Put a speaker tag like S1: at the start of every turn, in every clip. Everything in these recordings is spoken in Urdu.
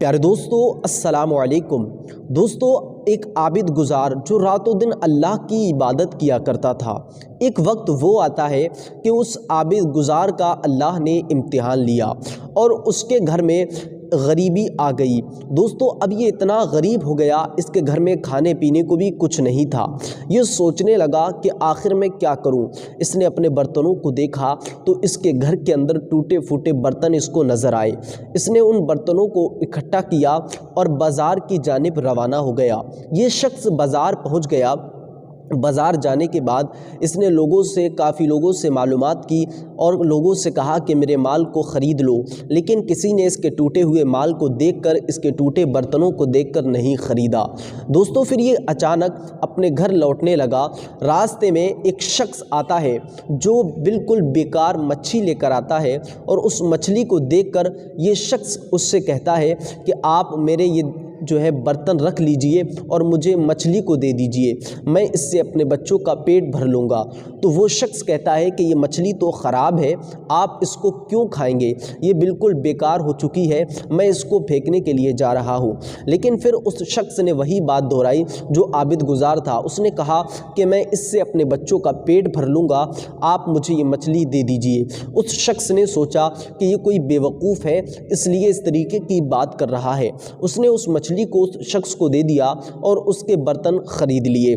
S1: پیارے دوستو السلام علیکم۔ دوستو ایک عابد گزار جو رات و دن اللہ کی عبادت کیا کرتا تھا، ایک وقت وہ آتا ہے کہ اس عابد گزار کا اللہ نے امتحان لیا اور اس کے گھر میں غریبی آ گئی۔ دوستو اب یہ اتنا غریب ہو گیا، اس کے گھر میں کھانے پینے کو بھی کچھ نہیں تھا۔ یہ سوچنے لگا کہ آخر میں کیا کروں۔ اس نے اپنے برتنوں کو دیکھا تو اس کے گھر کے اندر ٹوٹے پھوٹے برتن اس کو نظر آئے۔ اس نے ان برتنوں کو اکٹھا کیا اور بازار کی جانب روانہ ہو گیا۔ یہ شخص بازار پہنچ گیا۔ بازار جانے کے بعد اس نے کافی لوگوں سے معلومات کی اور لوگوں سے کہا کہ میرے مال کو خرید لو، لیکن کسی نے اس کے ٹوٹے ہوئے مال کو دیکھ کر، اس کے ٹوٹے برتنوں کو دیکھ کر نہیں خریدا۔ دوستو پھر یہ اچانک اپنے گھر لوٹنے لگا۔ راستے میں ایک شخص آتا ہے جو بالکل بیکار مچھلی لے کر آتا ہے، اور اس مچھلی کو دیکھ کر یہ شخص اس سے کہتا ہے کہ آپ میرے یہ برتن رکھ لیجئے اور مجھے مچھلی کو دے دیجئے، میں اس سے اپنے بچوں کا پیٹ بھر لوں گا۔ تو وہ شخص کہتا ہے کہ یہ مچھلی تو خراب ہے، آپ اس کو کیوں کھائیں گے؟ یہ بالکل بیکار ہو چکی ہے، میں اس کو پھینکنے کے لیے جا رہا ہوں۔ لیکن پھر اس شخص نے وہی بات دہرائی جو عابد گزار تھا۔ اس نے کہا کہ میں اس سے اپنے بچوں کا پیٹ بھر لوں گا، آپ مجھے یہ مچھلی دے دیجئے۔ اس شخص نے سوچا کہ یہ کوئی بیوقوف ہے، اس لیے اس طریقے کی بات کر رہا ہے۔ اس نے اس مچھلی کو اس شخص کو دے دیا اور اس کے برتن خرید لیے۔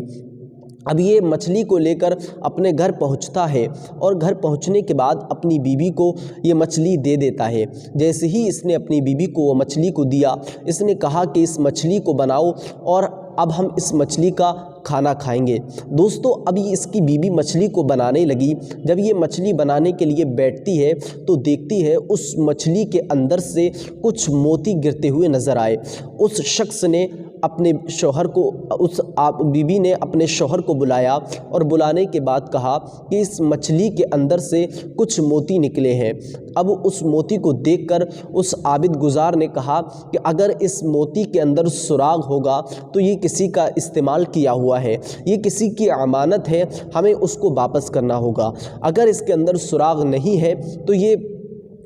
S1: اب یہ مچھلی کو لے کر اپنے گھر پہنچتا ہے اور گھر پہنچنے کے بعد اپنی بیوی کو یہ مچھلی دے دیتا ہے۔ جیسے ہی اس نے اپنی بیوی کو وہ مچھلی کو دیا، اس نے کہا کہ اس مچھلی کو بناؤ اور اب ہم اس مچھلی کا کھانا کھائیں گے۔ دوستو ابھی اس کی بیوی مچھلی کو بنانے لگی۔ جب یہ مچھلی بنانے کے لیے بیٹھتی ہے تو دیکھتی ہے اس مچھلی کے اندر سے کچھ موتی گرتے ہوئے نظر آئے۔ اس شخص نے اپنے شوہر کو، بیوی نے اپنے شوہر کو بلایا اور بلانے کے بعد کہا کہ اس مچھلی کے اندر سے کچھ موتی نکلے ہیں۔ اب اس موتی کو دیکھ کر اس عابد گزار نے کہا کہ اگر اس موتی کے اندر سراغ ہوگا تو یہ کسی کا استعمال کیا ہوا ہے، یہ کسی کی امانت ہے، ہمیں اس کو واپس کرنا ہوگا۔ اگر اس کے اندر سراغ نہیں ہے تو یہ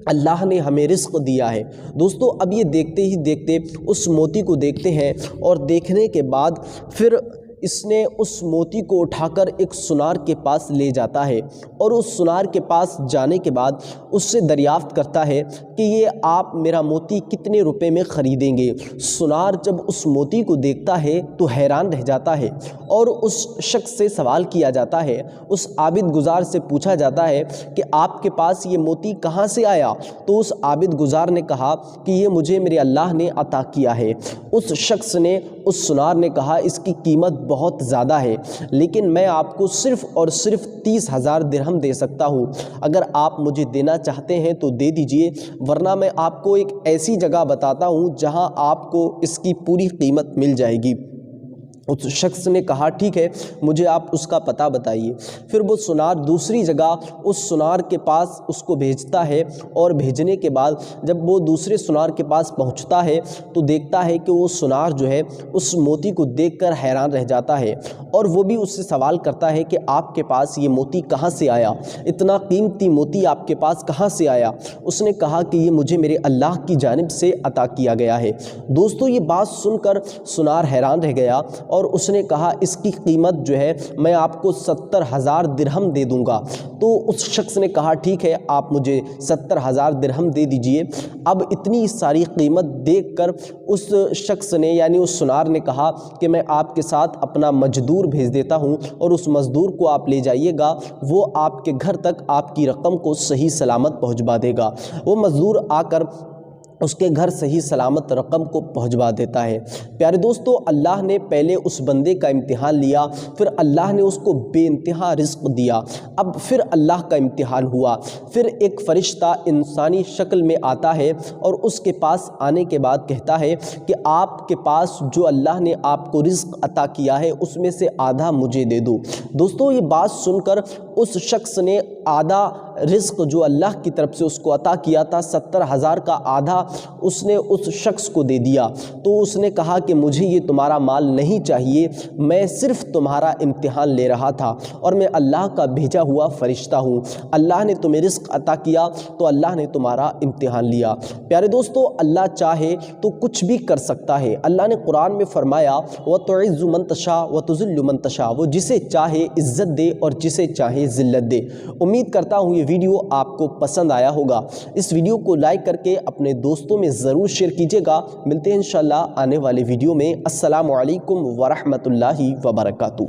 S1: اللہ نے ہمیں رزق دیا ہے۔ دوستو اب یہ دیکھتے ہی دیکھتے اس موتی کو دیکھتے ہیں، اور دیکھنے کے بعد پھر اس نے اس موتی کو اٹھا کر ایک سونار کے پاس لے جاتا ہے، اور اس سونار کے پاس جانے کے بعد اس سے دریافت کرتا ہے کہ یہ آپ میرا موتی کتنے روپے میں خریدیں گے؟ سونار جب اس موتی کو دیکھتا ہے تو حیران رہ جاتا ہے، اور اس شخص سے سوال کیا جاتا ہے، اس عابد گزار سے پوچھا جاتا ہے کہ آپ کے پاس یہ موتی کہاں سے آیا؟ تو اس عابد گزار نے کہا کہ یہ مجھے میرے اللہ نے عطا کیا ہے۔ اس شخص نے، اس سونار نے کہا اس کی قیمت بہت زیادہ ہے، لیکن میں آپ کو صرف اور صرف 30,000 درہم دے سکتا ہوں۔ اگر آپ مجھے دینا چاہتے ہیں تو دے دیجئے، ورنہ میں آپ کو ایک ایسی جگہ بتاتا ہوں جہاں آپ کو اس کی پوری قیمت مل جائے گی۔ اس شخص نے کہا ٹھیک ہے، مجھے آپ اس کا پتہ بتائیے۔ پھر وہ سونار دوسری جگہ اس سونار کے پاس اس کو بھیجتا ہے، اور بھیجنے کے بعد جب وہ دوسرے سونار کے پاس پہنچتا ہے تو دیکھتا ہے کہ وہ سونار اس موتی کو دیکھ کر حیران رہ جاتا ہے، اور وہ بھی اس سے سوال کرتا ہے کہ آپ کے پاس یہ موتی کہاں سے آیا؟ اتنا قیمتی موتی آپ کے پاس کہاں سے آیا؟ اس نے کہا کہ یہ مجھے میرے اللہ کی جانب سے عطا کیا گیا ہے۔ دوستو یہ بات سن کر سونار حیران رہ گیا، اور اس نے کہا اس کی قیمت میں آپ کو 70,000 درہم دے دوں گا۔ تو اس شخص نے کہا ٹھیک ہے، آپ مجھے 70,000 درہم دے دیجئے۔ اب اتنی ساری قیمت دیکھ کر اس شخص نے، یعنی اس سونار نے کہا کہ میں آپ کے ساتھ اپنا مزدور بھیج دیتا ہوں، اور اس مزدور کو آپ لے جائیے گا، وہ آپ کے گھر تک آپ کی رقم کو صحیح سلامت پہنچوا دے گا۔ وہ مزدور آ کر اس کے گھر صحیح سلامت رقم کو پہنچوا دیتا ہے۔ پیارے دوستو اللہ نے پہلے اس بندے کا امتحان لیا، پھر اللہ نے اس کو بے انتہا رزق دیا۔ اب پھر اللہ کا امتحان ہوا، پھر ایک فرشتہ انسانی شکل میں آتا ہے، اور اس کے پاس آنے کے بعد کہتا ہے کہ آپ کے پاس جو اللہ نے آپ کو رزق عطا کیا ہے اس میں سے آدھا مجھے دے دو۔ دوستو یہ بات سن کر اس شخص نے آدھا رزق جو اللہ کی طرف سے اس کو عطا کیا تھا 70,000 کا آدھا اس نے اس شخص کو دے دیا۔ تو اس نے کہا کہ مجھے یہ تمہارا مال نہیں چاہیے، میں صرف تمہارا امتحان لے رہا تھا اور میں اللہ کا بھیجا ہوا فرشتہ ہوں۔ اللہ نے تمہیں رزق عطا کیا تو اللہ نے تمہارا امتحان لیا۔ پیارے دوستو، اللہ چاہے تو کچھ بھی کر سکتا ہے۔ اللہ نے قرآن میں فرمایا وَتُعِزُّ مَن تَشَاءُ وَتُذِلُّ مَن تَشَاءُ، وہ جسے چاہے عزت دے اور جسے چاہے ذلت دے۔ امید کرتا ہوں یہ ویڈیو آپ کو پسند آیا ہوگا۔ اس ویڈیو کو لائک کر کے اپنے دوستوں میں ضرور شیئر کیجیے گا۔ ملتے ہیں انشاءاللہ آنے والے ویڈیو میں۔ السلام علیکم ورحمۃ اللہ وبرکاتہ۔